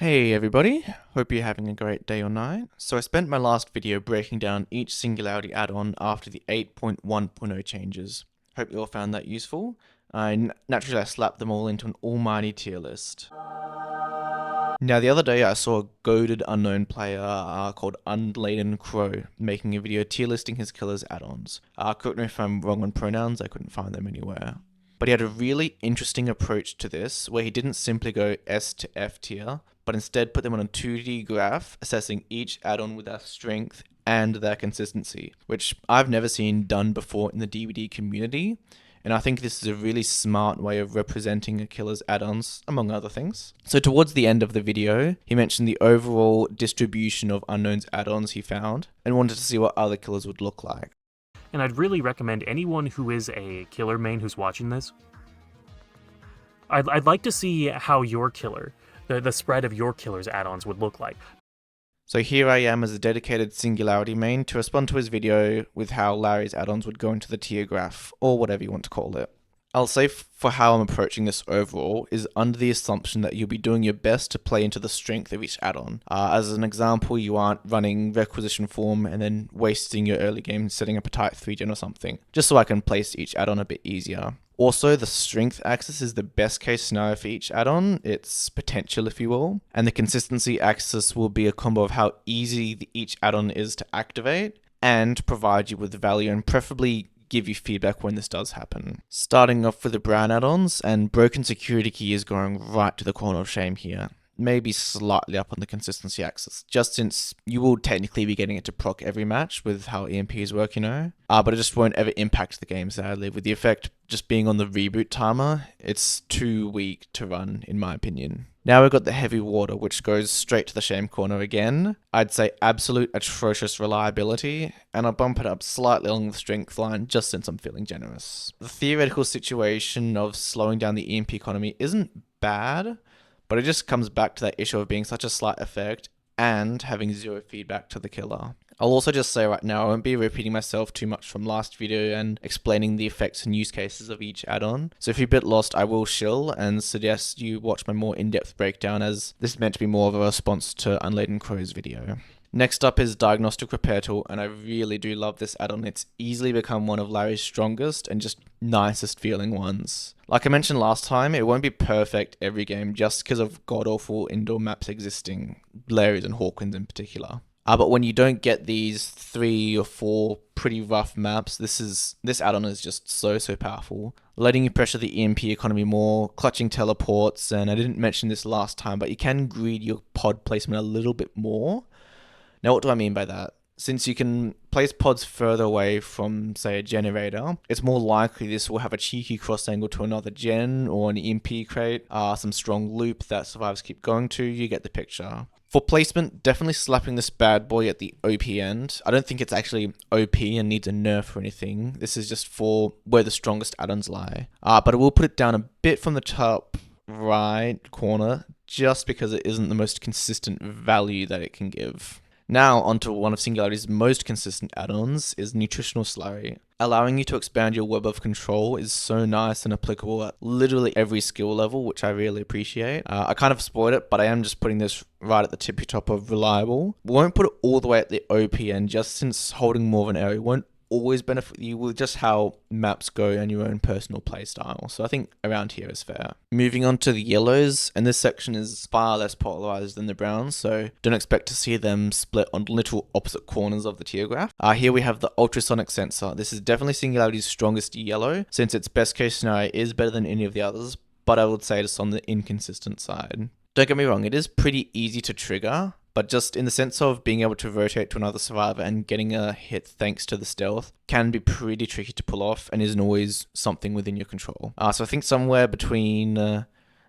Hey everybody, hope you're having a great day or night. So I spent my last video breaking down each Singularity add-on after the 8.1.0 changes. Hope you all found that useful. Naturally I slapped them all into an almighty tier list. Now the other day I saw a goated unknown player called Unladen Crow making a video tier listing his killer's add-ons. Correct me if I'm wrong on pronouns, I couldn't find them anywhere. But he had a really interesting approach to this, where he didn't simply go S to F tier, but instead put them on a 2D graph, assessing each add-on with their strength and their consistency, which I've never seen done before in the DVD community, and I think this is a really smart way of representing a killer's add-ons, among other things. So towards the end of the video, he mentioned the overall distribution of Unknown's add-ons he found, and wanted to see what other killers would look like. And I'd really recommend anyone who is a killer main who's watching this, I'd like to see how your killer, the spread of your killer's add-ons would look like. So here I am as a dedicated Singularity main to respond to his video with how Larry's add-ons would go into the tier graph, or whatever you want to call it. I'll say for how I'm approaching this overall is under the assumption that you'll be doing your best to play into the strength of each add-on. As an example, you aren't running Requisition Form and then wasting your early game setting up a Type 3 gen or something, just so I can place each add-on a bit easier. Also, the strength axis is the best case scenario for each add-on, its potential if you will, and the consistency axis will be a combo of how easy each add-on is to activate and provide you with value, and preferably give you feedback when this does happen. Starting off with the brown add-ons, and broken security key is going right to the corner of shame here. Maybe slightly up on the consistency axis, just since you will technically be getting it to proc every match with how EMPs work, but it just won't ever impact the game sadly, with the effect just being on the reboot timer. It's too weak to run in my opinion. Now we've got the heavy water, which goes straight to the shame corner again. I'd say absolute atrocious reliability, and I'll bump it up slightly along the strength line just since I'm feeling generous. The theoretical situation of slowing down the EMP economy isn't bad, but it just comes back to that issue of being such a slight effect and having zero feedback to the killer. I'll also just say right now, I won't be repeating myself too much from last video and explaining the effects and use cases of each add-on. So if you're a bit lost, I will shill and suggest you watch my more in-depth breakdown, as this is meant to be more of a response to Unladen Crow's video. Next up is Diagnostic Repair Tool, and I really do love this add-on. It's easily become one of Larry's strongest and just nicest feeling ones. Like I mentioned last time, it won't be perfect every game just because of god-awful indoor maps existing, Larry's and Hawkins in particular. But when you don't get these 3 or 4 pretty rough maps, this add-on is just so powerful. Letting you pressure the EMP economy more, clutching teleports, and I didn't mention this last time, but you can greed your pod placement a little bit more. Now what do I mean by that? Since you can place pods further away from, say, a generator, it's more likely this will have a cheeky cross angle to another gen or an EMP crate, some strong loop that survivors keep going to. You get the picture. For placement, definitely slapping this bad boy at the OP end. I don't think it's actually OP and needs a nerf or anything. This is just for where the strongest add-ons lie. But I will put it down a bit from the top right corner, just because it isn't the most consistent value that it can give. Now onto one of Singularity's most consistent add-ons is Nutritional Slurry. Allowing you to expand your web of control is so nice and applicable at literally every skill level, which I really appreciate. I kind of spoiled it, but I am just putting this right at the tippy top of reliable. Won't put it all the way at the OP end, just since holding more of an area won't always benefit you with just how maps go and your own personal playstyle. So I think around here is fair. Moving on to the yellows, and this section is far less polarized than the browns, so don't expect to see them split on literal opposite corners of the tier graph. Here we have the ultrasonic sensor. This is definitely Singularity's strongest yellow, since its best case scenario is better than any of the others, but I would say it's on the inconsistent side. Don't get me wrong, it is pretty easy to trigger, but just in the sense of being able to rotate to another survivor and getting a hit thanks to the stealth can be pretty tricky to pull off and isn't always something within your control. So I think somewhere between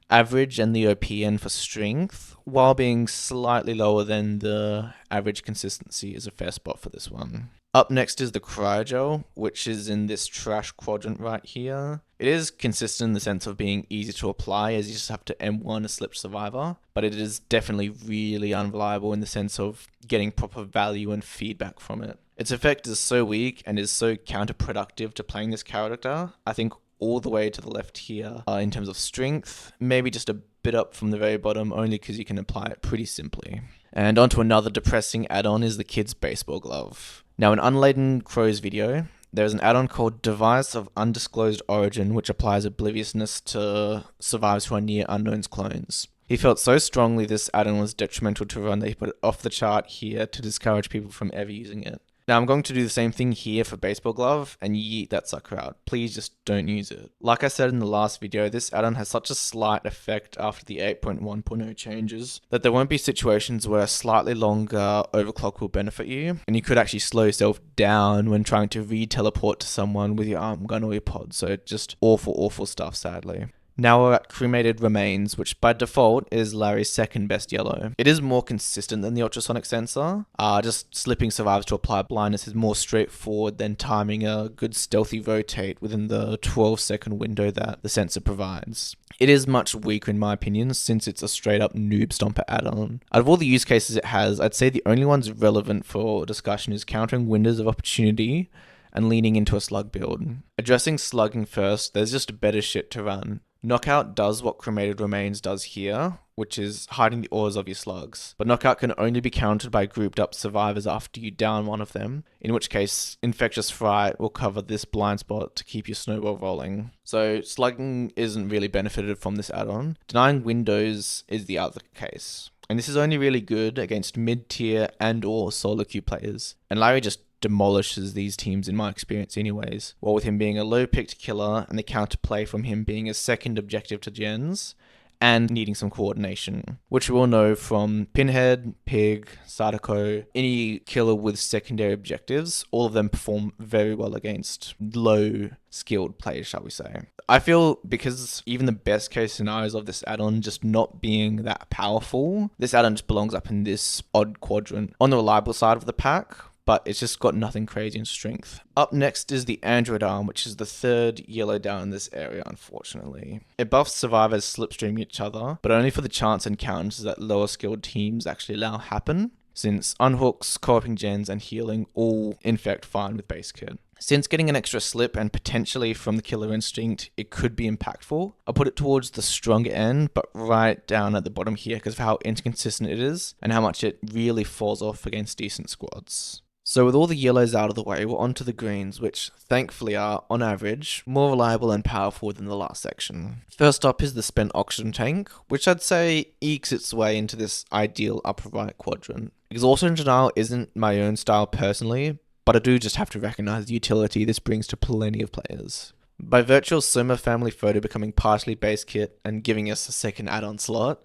average and the OP end for strength, while being slightly lower than the average consistency, is a fair spot for this one. Up next is the Cryogel, which is in this trash quadrant right here. It is consistent in the sense of being easy to apply, as you just have to M1 a slipped survivor, but it is definitely really unreliable in the sense of getting proper value and feedback from it. Its effect is so weak and is so counterproductive to playing this character. I think all the way to the left here in terms of strength, maybe just a bit up from the very bottom only because you can apply it pretty simply. And onto another depressing add-on is the kid's baseball glove. Now in Unladen Crow's video, there's an add-on called Device of Undisclosed Origin, which applies obliviousness to survivors who are near unknown's clones. He felt so strongly this add-on was detrimental to run that he put it off the chart here to discourage people from ever using it. Now I'm going to do the same thing here for baseball glove and yeet that sucker out. Please just don't use it. Like I said in the last video, this add-on has such a slight effect after the 8.1.0 changes that there won't be situations where a slightly longer overclock will benefit you, and you could actually slow yourself down when trying to re-teleport to someone with your arm gun or your pod. So just awful stuff, sadly. Now we're at Cremated Remains, which by default is Larry's second best yellow. It is more consistent than the ultrasonic sensor. Just slipping survivors to apply blindness is more straightforward than timing a good stealthy rotate within the 12-second window that the sensor provides. It is much weaker in my opinion, since it's a straight up noob stomper add-on. Out of all the use cases it has, I'd say the only ones relevant for discussion is countering windows of opportunity and leaning into a slug build. Addressing slugging first, there's just better shit to run. Knockout does what Cremated Remains does here, which is hiding the ores of your slugs. But Knockout can only be countered by grouped up survivors after you down one of them, in which case Infectious Fright will cover this blind spot to keep your snowball rolling. So slugging isn't really benefited from this add-on. Denying windows is the other case. And this is only really good against mid-tier and or solo queue players. And Larry just demolishes these teams in my experience anyways, while with him being a low picked killer and the counterplay from him being a second objective to gens and needing some coordination, which we'll know from Pinhead, Pig, Sadako, any killer with secondary objectives. All of them perform very well against low skilled players, shall we say. I feel because even the best case scenarios of this add-on just not being that powerful, this add-on just belongs up in this odd quadrant on the reliable side of the pack, but it's just got nothing crazy in strength. Up next is the Android arm, which is the third yellow down in this area, unfortunately. It buffs survivors slipstreaming each other, but only for the chance encounters that lower skilled teams actually allow happen, since unhooks, co-oping gens, and healing all infect fine with base kit. Since getting an extra slip and potentially from the killer instinct, it could be impactful. I'll put it towards the stronger end, but right down at the bottom here because of how inconsistent it is and how much it really falls off against decent squads. So with all the yellows out of the way, we're onto the greens, which thankfully are, on average, more reliable and powerful than the last section. First up is the spent oxygen tank, which I'd say ekes its way into this ideal upper right quadrant. Exhaustion denial isn't my own style personally, but I do just have to recognise the utility this brings to plenty of players. By virtue of Soma Family Photo becoming partially base kit and giving us a second add-on slot,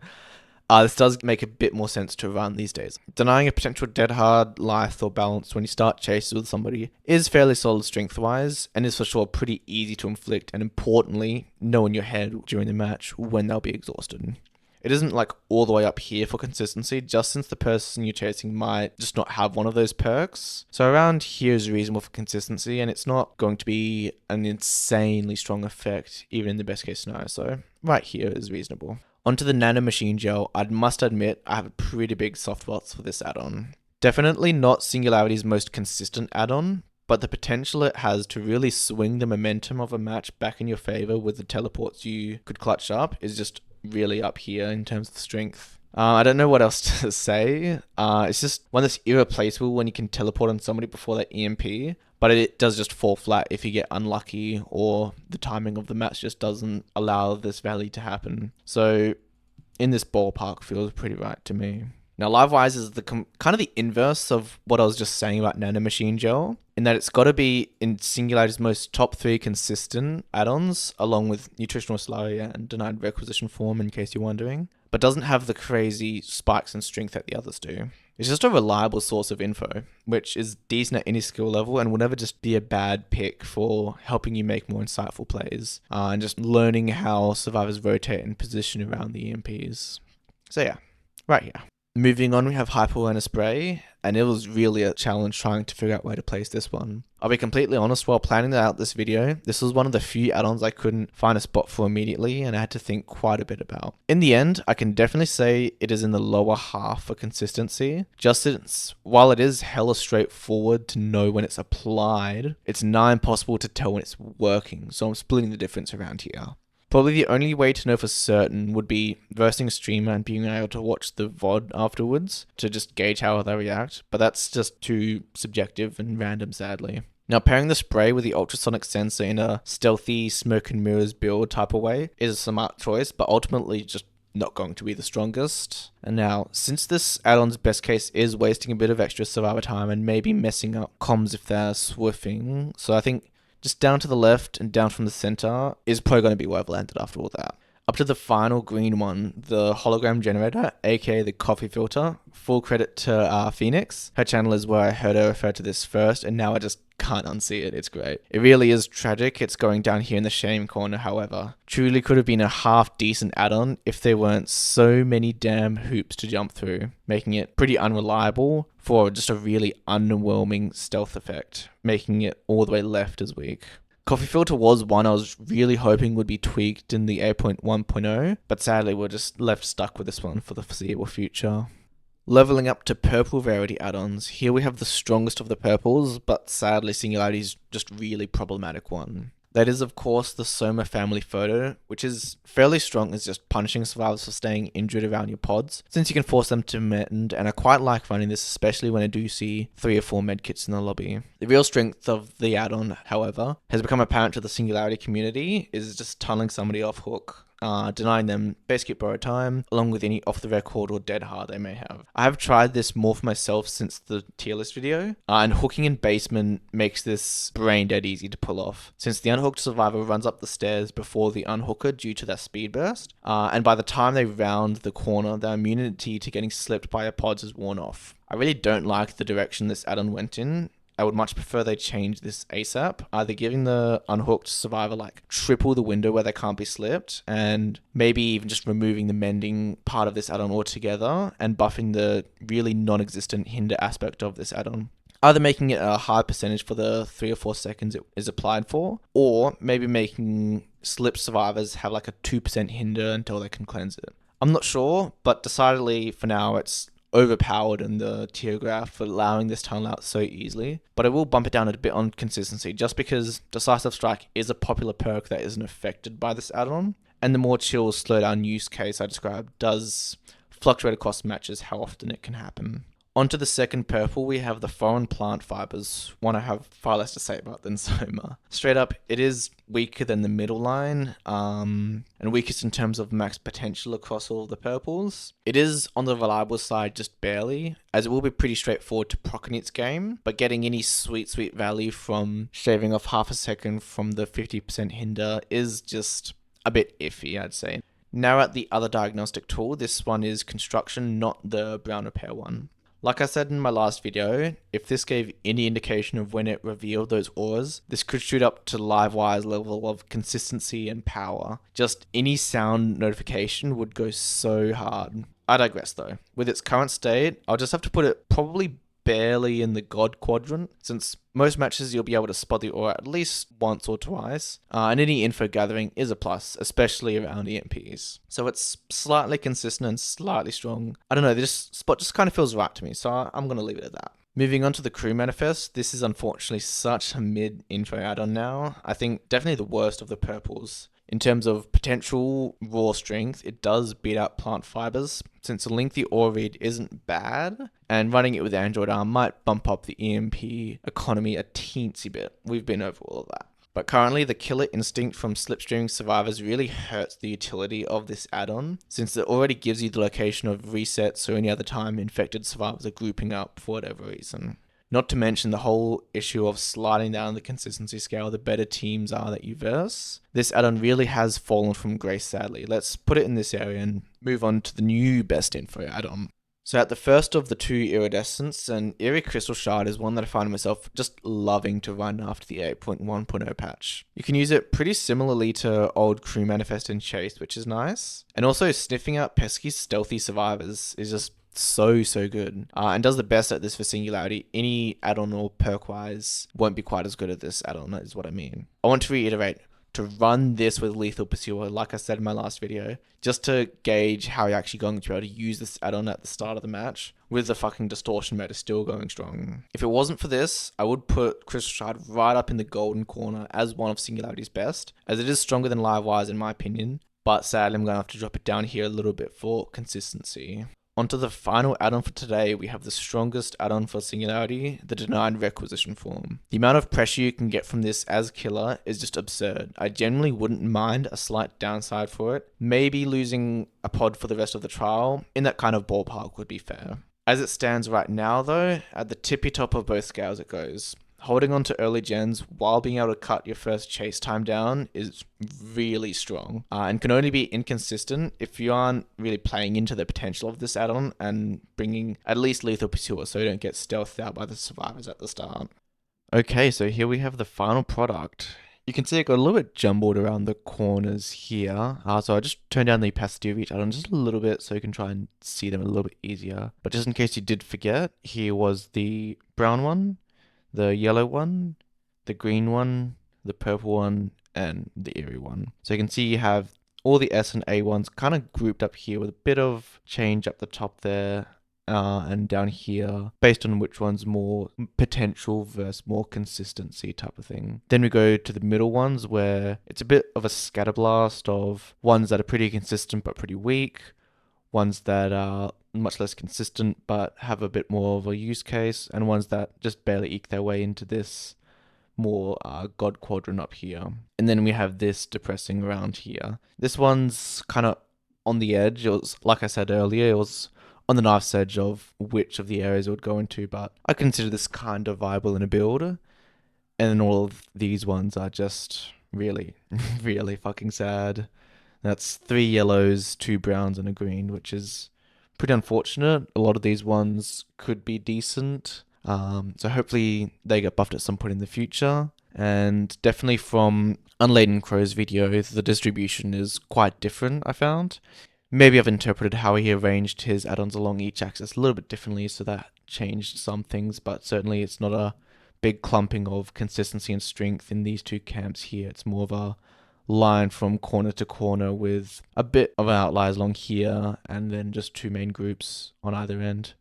this does make a bit more sense to run these days. Denying a potential dead hard, lithe, or balance when you start chases with somebody is fairly solid strength-wise, and is for sure pretty easy to inflict, and importantly, know in your head during the match when they'll be exhausted. It isn't like all the way up here for consistency, just since the person you're chasing might just not have one of those perks. So around here is reasonable for consistency, and it's not going to be an insanely strong effect, even in the best case scenario, so right here is reasonable. Onto the Nano Machine Gel, I must admit I have a pretty big soft spots for this add-on. Definitely not Singularity's most consistent add-on, but the potential it has to really swing the momentum of a match back in your favor with the teleports you could clutch up is just really up here in terms of strength. I don't know what else to say. It's just one that's irreplaceable when you can teleport on somebody before that EMP, but it does just fall flat if you get unlucky or the timing of the match just doesn't allow this value to happen. So in this ballpark feels pretty right to me. Now Livewise is the kind of the inverse of what I was just saying about Nano Machine Gel, in that it's got to be in Singularity's most top 3 consistent add-ons, along with Nutritional Slurry and Denied Requisition Form, in case you're wondering, but doesn't have the crazy spikes in strength that the others do. It's just a reliable source of info, which is decent at any skill level and will never just be a bad pick for helping you make more insightful plays, and just learning how survivors rotate and position around the EMPs. So yeah, right here. Moving on, we have Hyper Awareness Spray, and it was really a challenge trying to figure out where to place this one. I'll be completely honest, while planning out this video, this was one of the few add-ons I couldn't find a spot for immediately, and I had to think quite a bit about. In the end, I can definitely say it is in the lower half for consistency, just since while it is hella straightforward to know when it's applied, it's nigh impossible to tell when it's working, so I'm splitting the difference around here. Probably the only way to know for certain would be versing a streamer and being able to watch the VOD afterwards to just gauge how they react, but that's just too subjective and random, sadly. Now, pairing the spray with the ultrasonic sensor in a stealthy smoke and mirrors build type of way is a smart choice, but ultimately just not going to be the strongest. And now, since this add-on's best case is wasting a bit of extra survivor time and maybe messing up comms if they're swiffing, so I think just down to the left and down from the center is probably going to be where I've landed after all that. Up to the final green one, the hologram generator, aka the coffee filter. Full credit to Phoenix. Her channel is where I heard her refer to this first, and now I just can't unsee it. It's great. It really is tragic. It's going down here in the shame corner, however. Truly could have been a half decent add-on if there weren't so many damn hoops to jump through, making it pretty unreliable for just a really underwhelming stealth effect, making it all the way left as weak. Coffee filter was one I was really hoping would be tweaked in the 8.1.0, but sadly we're just left stuck with this one for the foreseeable future. Leveling up to purple rarity add-ons, here we have the strongest of the purples, but sadly Singularity's just really problematic one. That is, of course, the Soma family photo, which is fairly strong as just punishing survivors for staying injured around your pods, since you can force them to mend, and I quite like running this, especially when I do see 3 or 4 medkits in the lobby. The real strength of the add-on, however, has become apparent to the Singularity community, is just tunneling somebody off hook. Denying them base kit borrow time, along with any off the record or dead hard they may have. I have tried this more for myself since the tier list video, and hooking in basement makes this brain dead easy to pull off, since the unhooked survivor runs up the stairs before the unhooker due to their speed burst, and by the time they round the corner, their immunity to getting slipped by your pods is worn off. I really don't like the direction this add-on went in. I would much prefer they change this ASAP, either giving the unhooked survivor like triple the window where they can't be slipped, and maybe even just removing the mending part of this add-on altogether and buffing the really non-existent hinder aspect of this add-on. Either making it a high percentage for the 3 or 4 seconds it is applied for, or maybe making slipped survivors have like a 2% hinder until they can cleanse it. I'm not sure, but decidedly for now it's overpowered in the tier graph for allowing this tunnel out so easily, but I will bump it down a bit on consistency just because Decisive Strike is a popular perk that isn't affected by this add-on, and the more chill slowdown use case I described does fluctuate across matches how often it can happen. Onto the second purple, we have the foreign plant fibers, one I have far less to say about than Soma. Straight up, it is weaker than the middle line, and weakest in terms of max potential across all of the purples. It is on the reliable side just barely, as it will be pretty straightforward to proc in its game, but getting any sweet value from shaving off half a second from the 50% hinder is just a bit iffy, I'd say. Now at the other diagnostic tool, this one is construction, not the brown repair one. Like I said in my last video, if this gave any indication of when it revealed those auras, this could shoot up to Livewire's level of consistency and power. Just any sound notification would go so hard. I digress though. With its current state, I'll just have to put it probably barely in the God quadrant, since most matches you'll be able to spot the aura at least once or twice, and any info gathering is a plus, especially around EMPs. So it's slightly consistent and slightly strong. I don't know, this spot just kind of feels right to me, so I'm going to leave it at that. Moving on to the crew manifest, this is unfortunately such a mid-info add-on now. I think definitely the worst of the purples. In terms of potential raw strength, it does beat out plant fibers, since a lengthy aura read isn't bad, and running it with Android arm might bump up the EMP economy a teensy bit. We've been over all of that. But currently, the killer instinct from slipstreaming survivors really hurts the utility of this add-on, since it already gives you the location of resets or any other time infected survivors are grouping up for whatever reason. Not to mention the whole issue of sliding down the consistency scale the better teams are that you verse. This add-on really has fallen from grace, sadly. Let's put it in this area and move on to the new best info add-on. So at the first of the 2 Iridescents, an Eerie Crystal Shard is one that I find myself just loving to run after the 8.1.0 patch. You can use it pretty similarly to old Crew Manifest and Chase, which is nice. And also sniffing out pesky stealthy survivors is just so good, and does the best at this for Singularity. Any add-on or perk-wise won't be quite as good at this add-on, is what I mean. I want to reiterate, to run this with Lethal Pursuer, like I said in my last video, just to gauge how you're actually going to be able to use this add-on at the start of the match, with the fucking distortion motor still going strong. If it wasn't for this, I would put Crystal Shard right up in the golden corner as one of Singularity's best, as it is stronger than Livewire in my opinion, but sadly I'm going to have to drop it down here a little bit for consistency. Onto the final add-on for today, we have the strongest add-on for Singularity, the Denied Requisition Form. The amount of pressure you can get from this as killer is just absurd. I generally wouldn't mind a slight downside for it. Maybe losing a pod for the rest of the trial, in that kind of ballpark would be fair. As it stands right now though, at the tippy top of both scales it goes. Holding on to early gens while being able to cut your first chase time down is really strong, and can only be inconsistent if you aren't really playing into the potential of this add-on and bringing at least Lethal Pursuer so you don't get stealthed out by the survivors at the start. Okay, so here we have the final product. You can see it got a little bit jumbled around the corners here, so I just turned down the opacity of each add-on just a little bit so you can try and see them a little bit easier. But just in case you did forget, here was the brown one, the yellow one, the green one, the purple one, and the eerie one. So you can see you have all the S and A ones kind of grouped up here with a bit of change up the top there, and down here based on which one's more potential versus more consistency type of thing. Then we go to the middle ones where it's a bit of a scatterblast of ones that are pretty consistent but pretty weak, ones that are much less consistent but have a bit more of a use case, and ones that just barely eke their way into this more god quadrant up here. And then we have this depressing around here. This one's kind of on the edge. It was, like I said earlier, it was on the knife's edge of which of the areas it would go into, but I consider this kind of viable in a build. And then all of these ones are just really, really fucking sad. That's 3 yellows, 2 browns, and a green, which is pretty unfortunate. A lot of these ones could be decent. So hopefully they get buffed at some point in the future. And definitely from Unladen Crow's video, the distribution is quite different, I found. Maybe I've interpreted how he arranged his add-ons along each axis a little bit differently, so that changed some things, but certainly it's not a big clumping of consistency and strength in these two camps here. It's more of a line from corner to corner with a bit of outliers along here and then just 2 main groups on either end.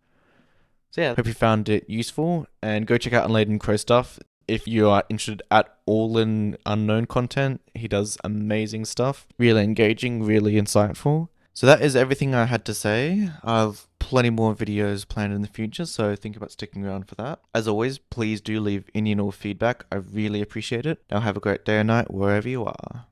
So yeah, hope you found it useful, and go check out Unladen Crow stuff. If you are interested at all in unknown content, he does amazing stuff. Really engaging, really insightful. So that is everything I had to say. I've plenty more videos planned in the future, so think about sticking around for that. As always, please do leave any and all feedback. I really appreciate it. Now have a great day or night wherever you are.